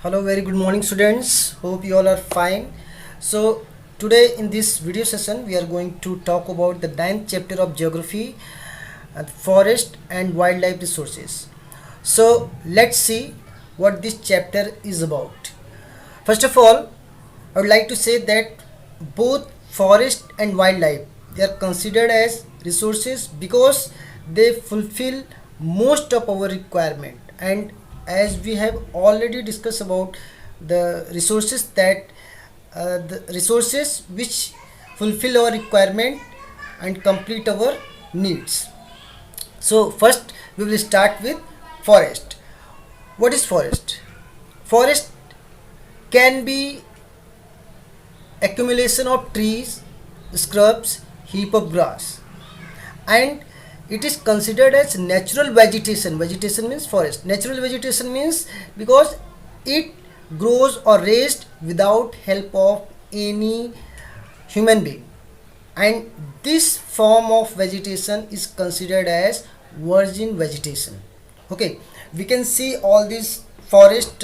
Hello, very good morning, students. Hope you all are fine. So, today in this video session, we are going to talk about the ninth chapter of geography, forest and wildlife resources. So, let's see what this chapter is about. First of all, I would like to say that both forest and wildlife, they are considered as resources because they fulfill most of our requirement. And as we have already discussed about the resources which fulfill our requirement and complete our needs. So first we will start with forest. What is forest? Forest can be accumulation of trees, scrubs, heap of grass, and it is considered as natural vegetation. Vegetation means forest. Natural vegetation means because it grows or raised without help of any human being, and this form of vegetation is considered as virgin vegetation. Okay, we can see all these forest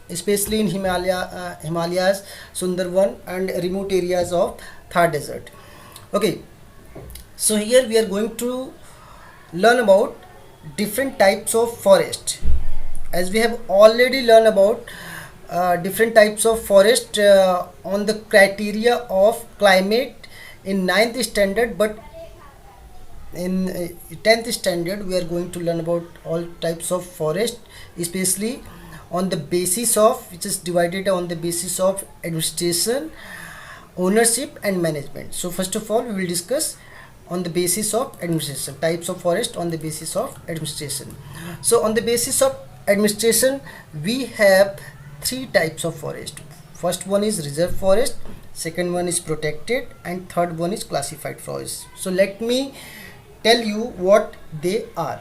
especially in Himalayas, Sundarban and remote areas of Thar desert. Okay, so here we are going to learn about different types of forest. As we have already learned about different types of forest on the criteria of climate in ninth standard, but in 10th standard we are going to learn about all types of forest, especially on the basis of, which is divided on the basis of administration, ownership and management. So first of all we will discuss on the basis of administration, types of forest on the basis of administration. So on the basis of administration we have three types of forest. First one is reserve forest, second one is protected, and third one is classified forest. So let me tell you what they are.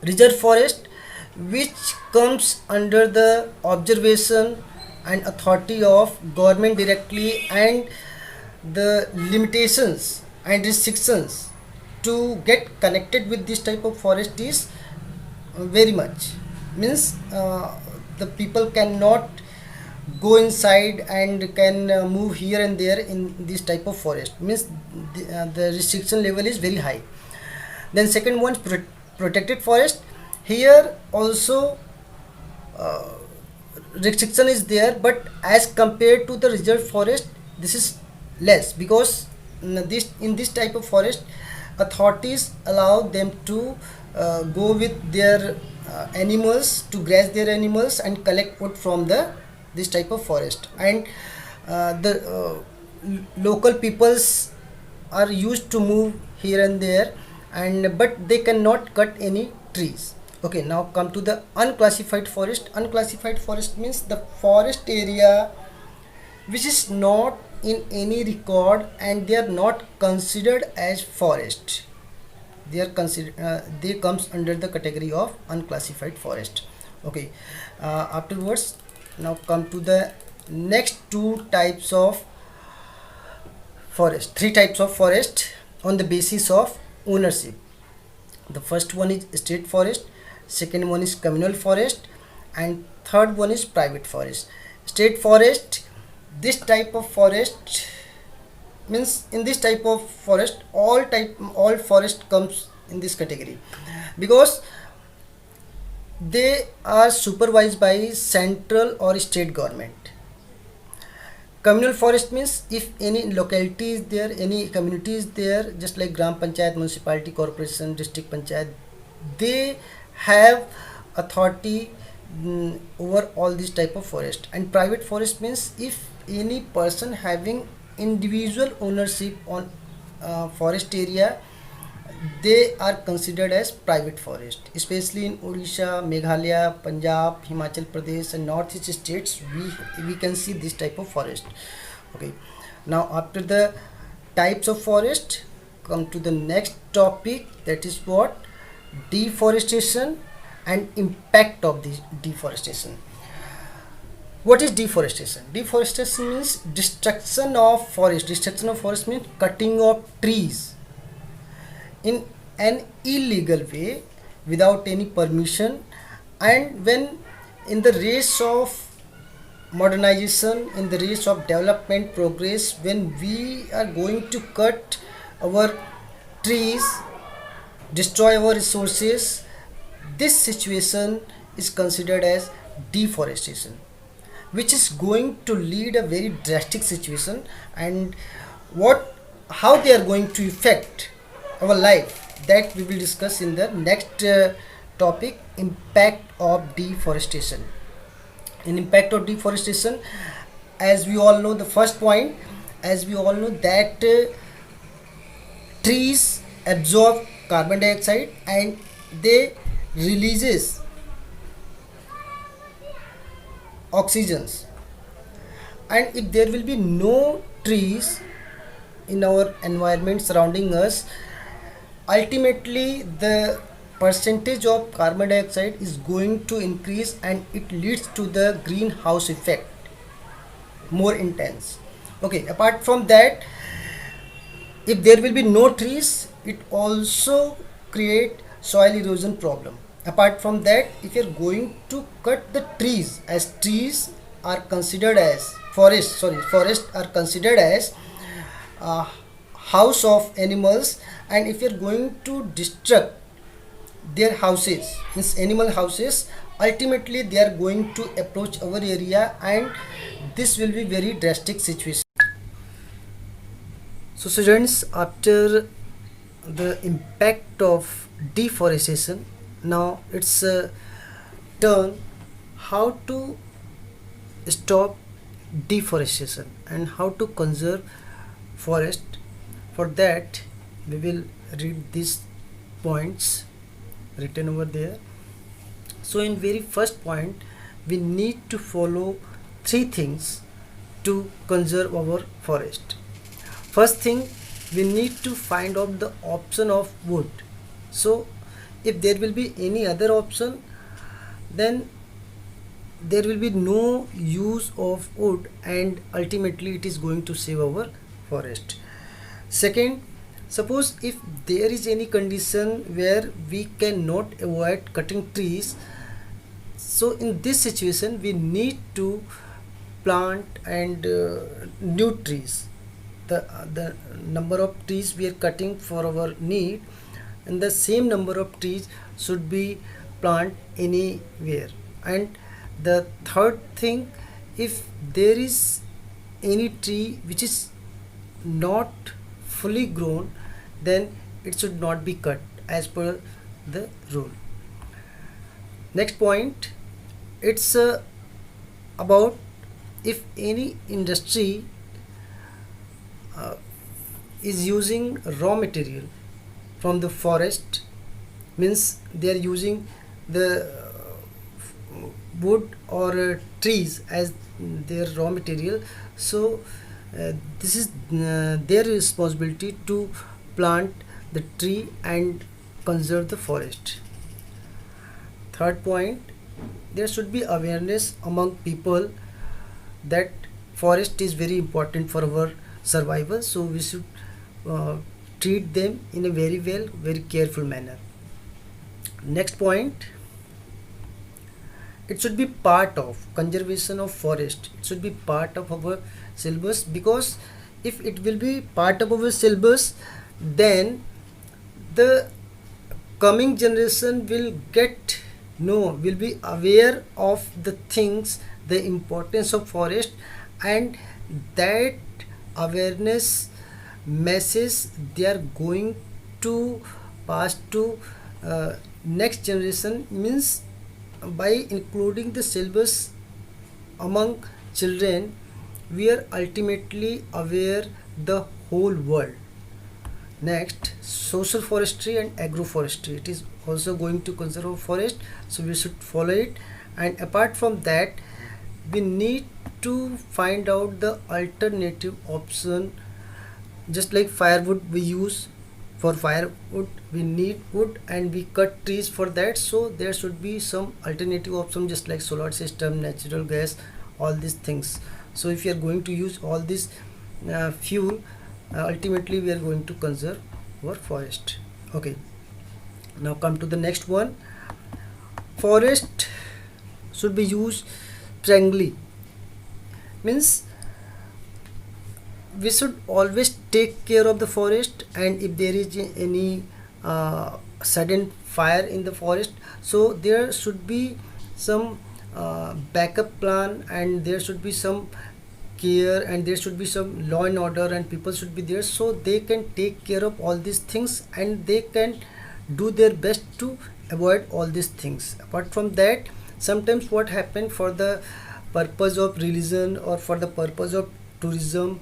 Reserve forest, which comes under the observation and authority of government directly, and the limitations and restrictions to get connected with this type of forest is very much, means the people cannot go inside and can move here and there in this type of forest, means the restriction level is very high. Then second one is protected forest. Here also uh, restriction is there, but as compared to the reserve forest this is less, because in this type of forest authorities allow them to go with their animals to graze their animals and collect wood from the this type of forest, and the local peoples are used to move here and there, and but they cannot cut any trees. Okay, now come to the unclassified forest. Unclassified forest means the forest area which is not in any record and they are not considered as forest. They are considered they comes under the category of unclassified forest. Okay, afterwards now come to the next two types of forest, three types of forest on the basis of ownership. The first one is state forest, second one is communal forest, and third one is private forest. State forest, this type of forest means in this type of forest all forest comes in this category because they are supervised by central or state government. Communal forest means if any locality is there, any community is there, just like gram panchayat, municipality, corporation, district panchayat, they have authority over all these type of forest. And private forest means if any person having individual ownership on forest area, they are considered as private forest, especially in Odisha, Meghalaya, Punjab, Himachal Pradesh and northeast states we can see this type of forest. Okay, now after the types of forest, come to the next topic, that is what? Deforestation and impact of the deforestation. What is deforestation? Deforestation means destruction of forest. Destruction of forest means cutting of trees in an illegal way without any permission, and when in the race of modernization, in the race of development progress, when we are going to cut our trees, destroy our resources, this situation is considered as deforestation, which is going to lead a very drastic situation. And what how they are going to affect our life, that we will discuss in the next topic, impact of deforestation. In impact of deforestation, as we all know, the first point, as we all know that trees absorb carbon dioxide and they releases oxygens. And if there will be no trees in our environment surrounding us, ultimately the percentage of carbon dioxide is going to increase and it leads to the greenhouse effect more intense. Okay, apart from that, if there will be no trees, it also create soil erosion problem. Apart from that, if you are going to cut the trees, as trees are considered as forests are considered as house of animals, and if you are going to destruct their houses, means animal houses, ultimately they are going to approach our area, and this will be very drastic situation. So students, after the impact of deforestation, now it's a turn how to stop deforestation and how to conserve forest. For that, we will read these points written over there. So in very first point, we need to follow three things to conserve our forest. First thing, we need to find out the option of wood. So if there will be any other option, then there will be no use of wood, and ultimately it is going to save our forest. Second, suppose if there is any condition where we cannot avoid cutting trees, so in this situation we need to plant and new trees. The number of trees we are cutting for our need, and the same number of trees should be plant anywhere. And the third thing, if there is any tree which is not fully grown, then it should not be cut as per the rule. Next point, it's about if any industry is using raw material from the forest, means they are using the wood or trees as their raw material. So this is their responsibility to plant the tree and conserve the forest. Third point, there should be awareness among people that forest is very important for our survival, so we should treat them in a very careful manner. Next point, it should be part of conservation of forest, it should be part of our syllabus, because if it will be part of our syllabus, then the coming generation will will be aware of the things, the importance of forest, and that awareness message they are going to pass to next generation, means by including the syllabus among children, we are ultimately aware the whole world. Next, social forestry and agroforestry, it is also going to conserve forest, so we should follow it. And apart from that, we need to find out the alternative option. Just like firewood we use, for firewood we need wood and we cut trees for that, so there should be some alternative option, just like solar system, natural gas, all these things. So if you are going to use all this fuel, ultimately we are going to conserve our forest. Okay, now come to the next one. Forest should be used strongly. Means we should always take care of the forest, and if there is any sudden fire in the forest, so there should be some backup plan, and there should be some care, and there should be some law and order, and people should be there so they can take care of all these things, and they can do their best to avoid all these things. Apart from that, sometimes what happen, for the purpose of religion or for the purpose of tourism,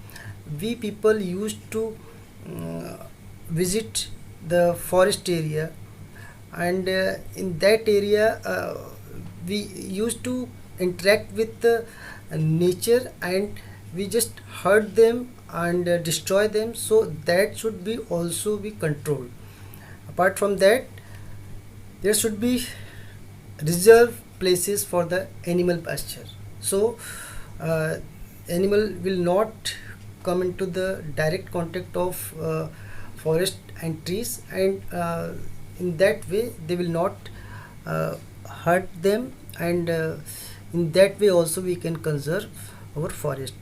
we people used to uh, visit the forest area, and in that area we used to interact with the nature, and we just hurt them and destroy them, so that should be also be controlled. Apart from that, there should be reserved places for the animal pasture, so uh, animal will not come into the direct contact of forest and trees, and in that way they will not uh, hurt them, and in that way also we can conserve our forest.